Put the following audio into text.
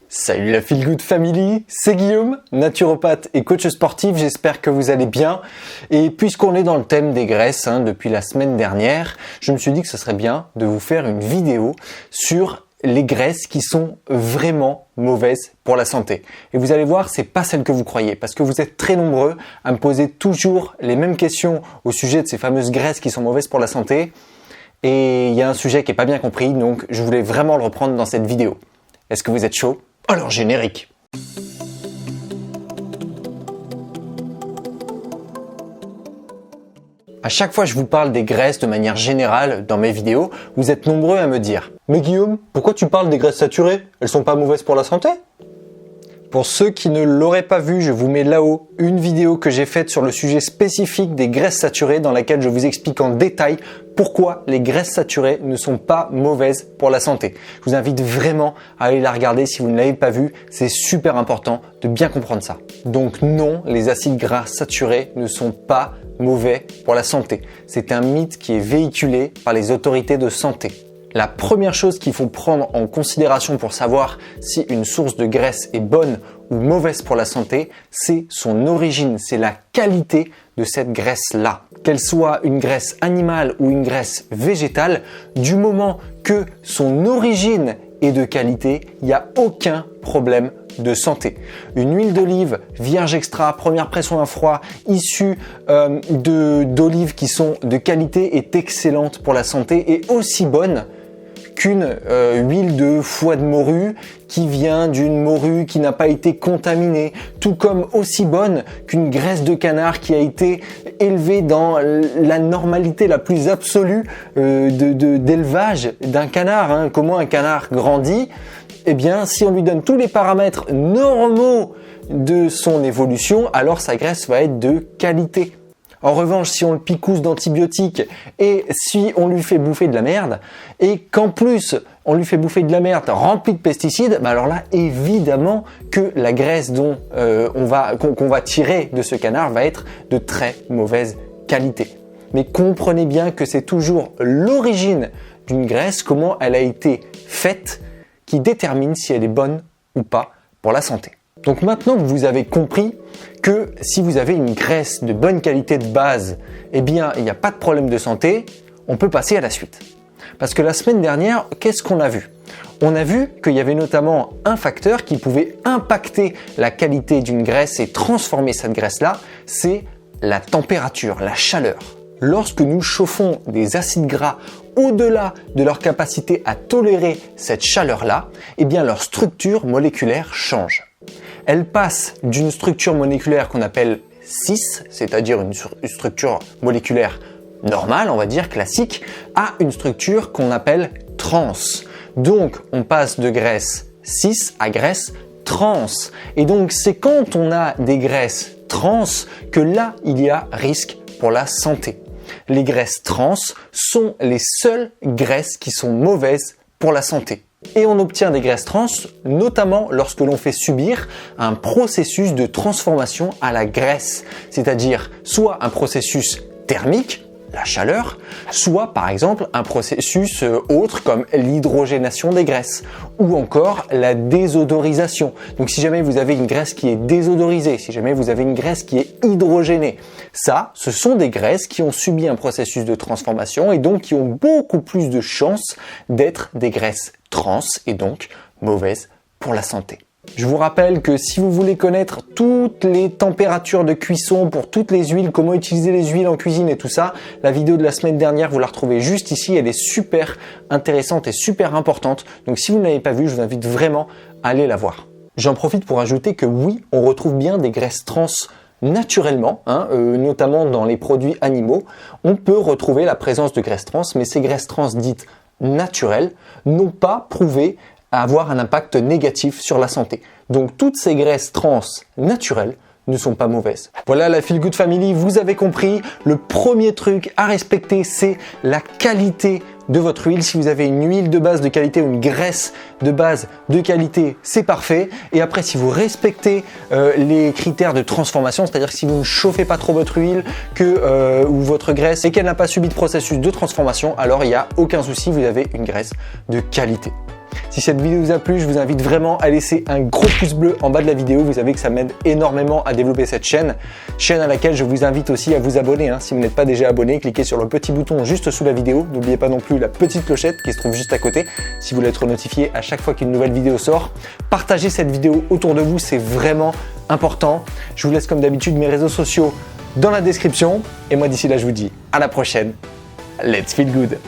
Salut la Feel Good Family, c'est Guillaume, naturopathe et coach sportif, j'espère que vous allez bien. Et puisqu'on est dans le thème des graisses depuis la semaine dernière, je me suis dit que ce serait bien de vous faire une vidéo sur les graisses qui sont vraiment mauvaises pour la santé. Et vous allez voir, c'est pas celle que vous croyez, parce que vous êtes très nombreux à me poser toujours les mêmes questions au sujet de ces fameuses graisses qui sont mauvaises pour la santé. Et il y a un sujet qui est pas bien compris, donc je voulais vraiment le reprendre dans cette vidéo. Est-ce que vous êtes chaud ? Alors générique. À chaque fois que je vous parle des graisses de manière générale dans mes vidéos, vous êtes nombreux à me dire « Mais Guillaume, pourquoi tu parles des graisses saturées? Elles sont pas mauvaises pour la santé ?» Pour ceux qui ne l'auraient pas vu, je vous mets là-haut une vidéo que j'ai faite sur le sujet spécifique des graisses saturées dans laquelle je vous explique en détail pourquoi les graisses saturées ne sont pas mauvaises pour la santé. Je vous invite vraiment à aller la regarder si vous ne l'avez pas vue, c'est super important de bien comprendre ça. Donc non, les acides gras saturés ne sont pas mauvais pour la santé. C'est un mythe qui est véhiculé par les autorités de santé. La première chose qu'il faut prendre en considération pour savoir si une source de graisse est bonne ou mauvaise pour la santé, c'est son origine, c'est la qualité de cette graisse-là. Qu'elle soit une graisse animale ou une graisse végétale, du moment que son origine est de qualité, il n'y a aucun problème de santé. Une huile d'olive vierge extra, première pression à froid, issue d'olives qui sont de qualité est excellente pour la santé et aussi bonne qu'une huile de foie de morue qui vient d'une morue qui n'a pas été contaminée, tout comme aussi bonne qu'une graisse de canard qui a été élevée dans la normalité la plus absolue d'élevage d'un canard. Comment un canard grandit? Eh bien, si on lui donne tous les paramètres normaux de son évolution, alors sa graisse va être de qualité. En revanche, si on le picousse d'antibiotiques et si on lui fait bouffer de la merde et qu'en plus on lui fait bouffer de la merde remplie de pesticides, alors là évidemment que la graisse qu'on va tirer de ce canard va être de très mauvaise qualité. Mais comprenez bien que c'est toujours l'origine d'une graisse, comment elle a été faite, qui détermine si elle est bonne ou pas pour la santé. Donc maintenant que vous avez compris que si vous avez une graisse de bonne qualité de base, eh bien il n'y a pas de problème de santé, on peut passer à la suite. Parce que la semaine dernière, qu'est-ce qu'on a vu? On a vu qu'il y avait notamment un facteur qui pouvait impacter la qualité d'une graisse et transformer cette graisse-là, c'est la température, la chaleur. Lorsque nous chauffons des acides gras au-delà de leur capacité à tolérer cette chaleur-là, eh bien leur structure moléculaire change. Elle passe d'une structure moléculaire qu'on appelle cis, c'est-à-dire une structure moléculaire normale, on va dire classique, à une structure qu'on appelle trans. Donc on passe de graisse cis à graisse trans. Et donc c'est quand on a des graisses trans que là il y a risque pour la santé. Les graisses trans sont les seules graisses qui sont mauvaises pour la santé. Et on obtient des graisses trans notamment lorsque l'on fait subir un processus de transformation à la graisse, c'est-à-dire soit un processus thermique, la chaleur, soit par exemple un processus autre comme l'hydrogénation des graisses ou encore la désodorisation. Donc si jamais vous avez une graisse qui est désodorisée, si jamais vous avez une graisse qui est hydrogénée, ça, ce sont des graisses qui ont subi un processus de transformation et donc qui ont beaucoup plus de chances d'être des graisses trans et donc mauvaises pour la santé. Je vous rappelle que si vous voulez connaître toutes les températures de cuisson pour toutes les huiles, comment utiliser les huiles en cuisine et tout ça, la vidéo de la semaine dernière, vous la retrouvez juste ici. Elle est super intéressante et super importante. Donc si vous ne l'avez pas vue, je vous invite vraiment à aller la voir. J'en profite pour ajouter que oui, on retrouve bien des graisses trans naturellement, notamment dans les produits animaux. On peut retrouver la présence de graisses trans, mais ces graisses trans dites naturelles n'ont pas prouvé avoir un impact négatif sur la santé. Donc toutes ces graisses trans naturelles ne sont pas mauvaises. Voilà la Feel Good Family, vous avez compris, le premier truc à respecter, c'est la qualité de votre huile. Si vous avez une huile de base de qualité ou une graisse de base de qualité, c'est parfait. Et après, si vous respectez les critères de transformation, c'est-à-dire que si vous ne chauffez pas trop votre huile ou votre graisse et qu'elle n'a pas subi de processus de transformation, alors il n'y a aucun souci, vous avez une graisse de qualité. Si cette vidéo vous a plu, je vous invite vraiment à laisser un gros pouce bleu en bas de la vidéo. Vous savez que ça m'aide énormément à développer cette chaîne à laquelle je vous invite aussi à vous abonner. Si vous n'êtes pas déjà abonné, cliquez sur le petit bouton juste sous la vidéo. N'oubliez pas non plus la petite clochette qui se trouve juste à côté si vous voulez être notifié à chaque fois qu'une nouvelle vidéo sort. Partagez cette vidéo autour de vous, c'est vraiment important. Je vous laisse comme d'habitude mes réseaux sociaux dans la description. Et moi d'ici là, je vous dis à la prochaine. Let's feel good!